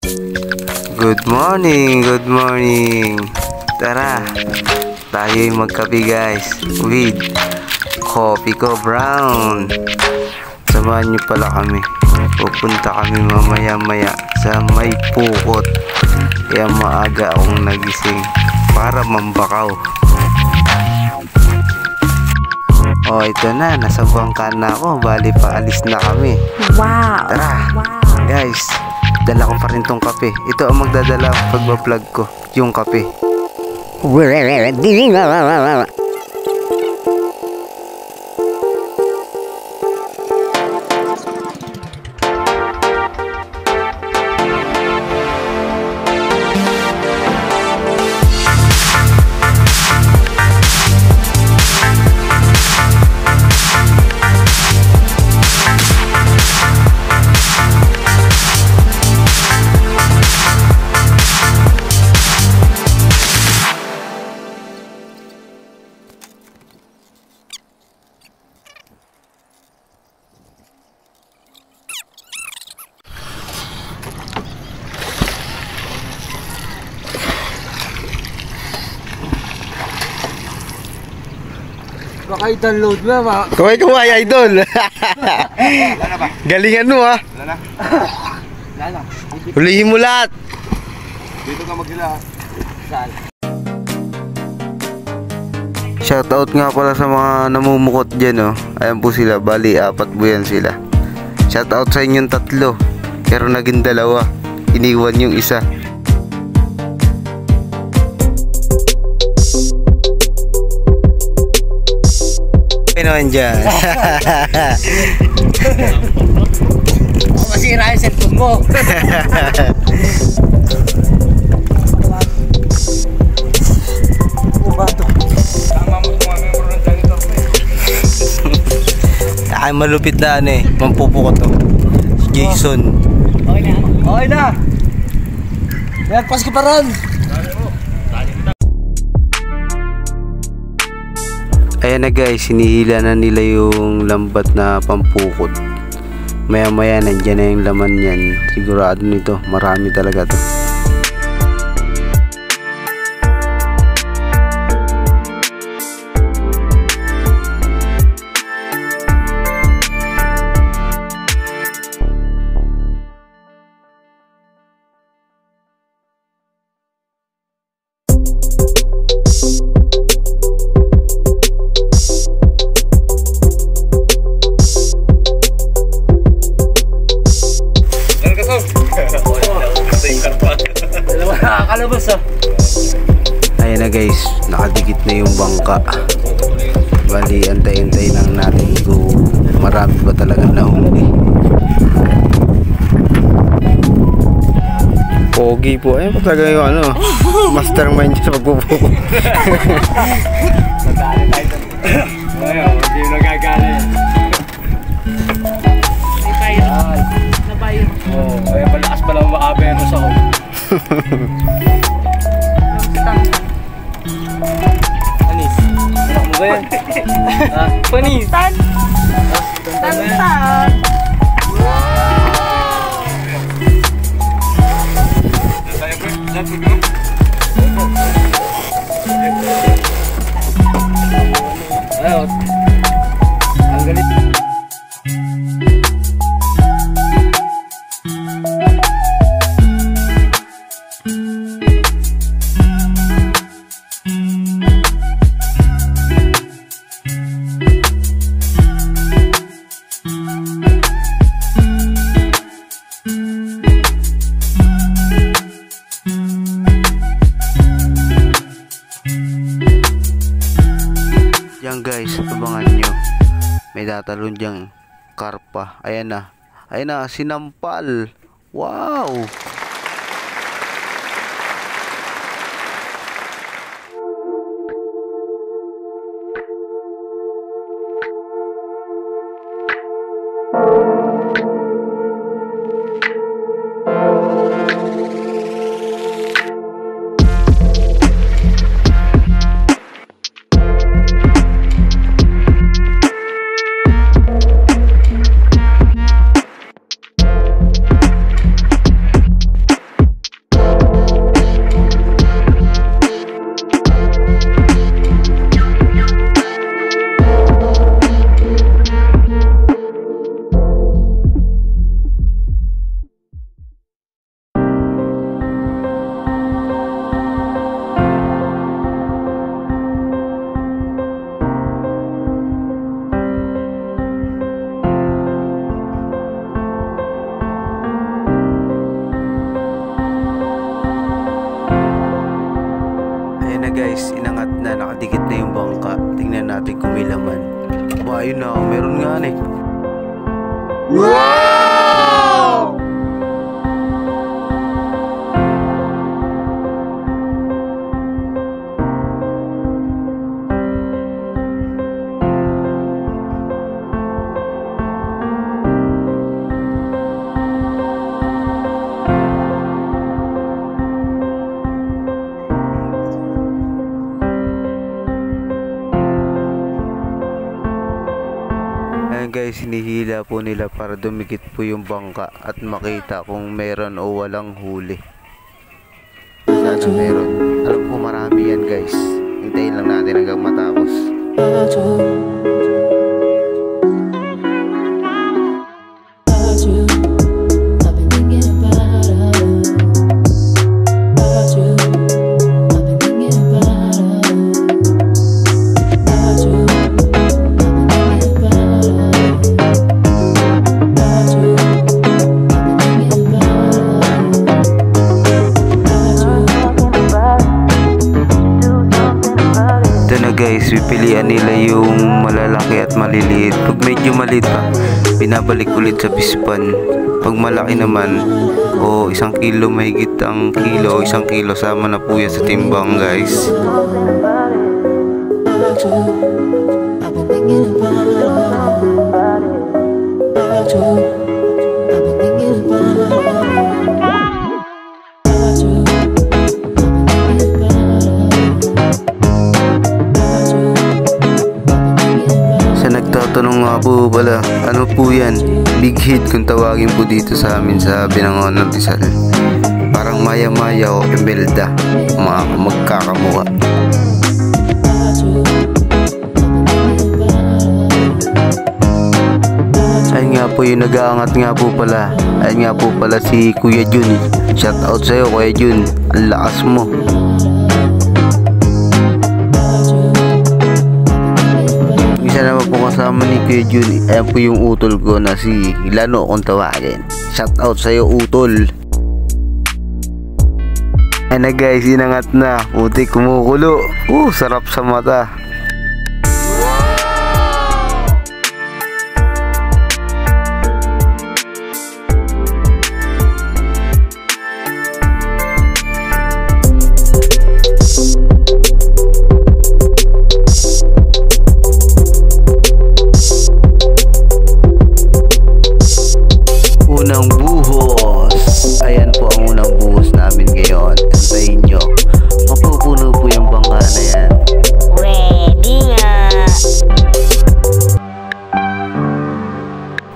Good morning, good morning. Tara, tayo'y magkape guys with coffee ko brown. Samahan nyo pala kami. Pupunta kami mamaya-maya sa may pukot. Kaya maaga akong nagising para mambakaw. Oh, ito na, nasa bangka na ako. Bali paalis na kami. Wow! Tara, guys, dala ko pa rin tong kape. Ito ang magdadala pag vlog ko, yung kape. Baka i-download mo ma. Kumay, idol. Galingan mo ha. Wala na. Hulihin mo lahat. Dito ka maghila. Saan? Shoutout nga pala sa mga namumukot dyan, oh. Ayan po sila, bali 4 buyan sila. Shoutout sa inyong 3, pero naging 2. Iniwan yung isa. Ano dyan? Masira yung cellphone mo. Ay, malupit na ano eh. Mampupo ko to. Si Jason. Okay na? Okay na. Nagpas ka pa ron. Ayan na guys, sinihila na nila yung lambat na pampukot. Maya maya nandyan na yung laman yan. Sigurado nito, marami talaga to. Nakakalabas ah. Ayan na guys, nakadikit na yung bangka. Bali, antay-antay lang natin kung marami ba talaga nahuli. Pogi po, ayun po talaga yung ano, mastermind sa pagpupuko. Nadali tayo. Ngayon, hindi yung nagagala yan. Nabayo. Oo, kaya malakas pala makaberos ako. Panis. Anak mo ba yan? Panis. Tan! Tan! Ayun. Ang galit. Yan guys, abangan nyo. May tatalon dyang karpa. Ayan na. Ayan na, sinampal. Wow! natin kumilaman. Ba, ayun na, meron nga eh. Ayan guys, hinihila po nila para dumikit po yung bangka at makita kung meron o walang huli. Sana meron. Alam ko marami yan guys. Hintayin lang natin hanggang matapos. Guys, pipilian nila yung malalaki at maliliit. Pag medyo maliit pa, binabalik ulit sa pispan. Pag malaki naman, o 1 kilo, mahigit ang kilo, 1 kilo, sama na po yan sa timbang guys. Tanong nga po pala, ano po yan? Big hit kung tawagin po dito sa amin sa Binangon ng Rizal. Parang maya-maya o emelda, mga magkakamuha. Ayun nga po yung nag-aangat nga po pala. Ayun nga po pala si Kuya Jun. Shout out sa'yo Kuya Jun, ang lakas mo. Naman po kasama ni Kuya Jun. Ayan po yung utol ko na si Lano kung tawagin. Shout out sa'yo utol. Ayan na guys, inangat na. Puti kumukulo. Sarap sa mata. Unang buhos. Ayan po ang unang buhos namin ngayon. Antayin nyo, mapupuno po yung bangka na yan. Ready nga.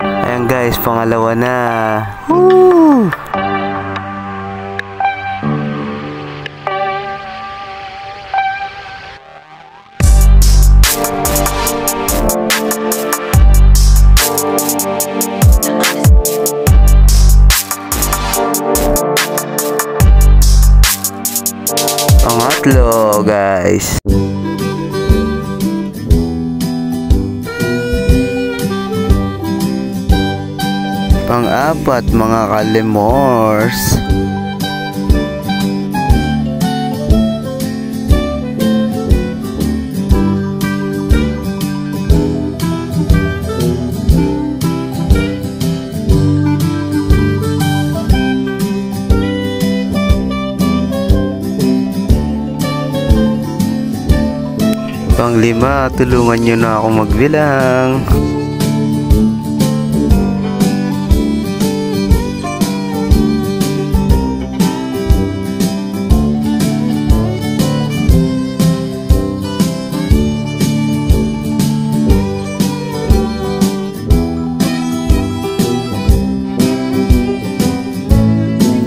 Ayan guys, pangalawa na. Woo! Pangatlo guys. Pang-apat mga kalimors. Pang-5, tulungan nyo na ako magbilang.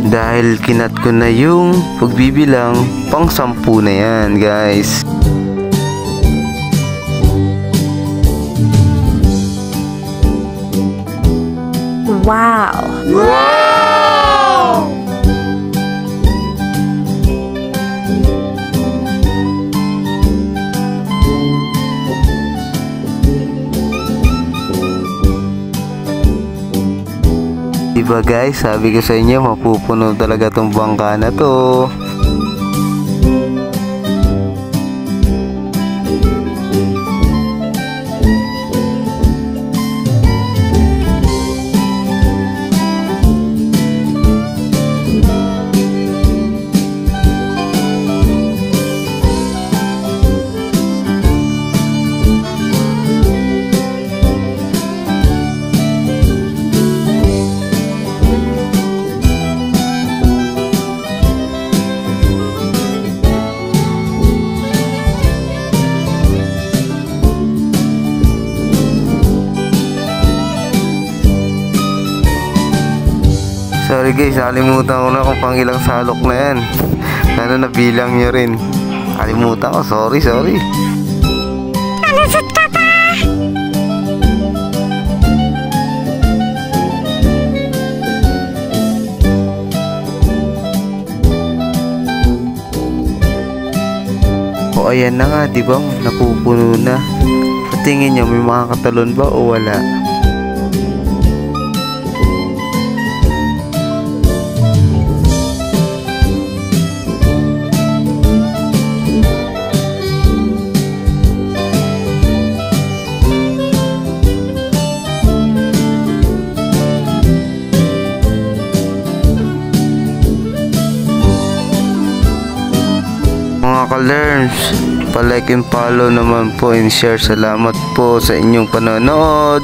Dahil kinat ko na yung pagbibilang, pang-10 na yan guys. Wow! Diba guys, sabi ko sa inyo, mapupuno talaga tong bangka na to. Sorry guys, nakalimutan ko na kung pang ilang salok na yan. Sana nabilang nyo rin. Nakalimutan ko, sorry. Nalusot ka pa! O ayan na nga, di ba? Napupuno na. Sa tingin nyo, may mga katalon ba o wala? Mga ka-learns, pa-like and follow naman po and share. Salamat po sa inyong panonood.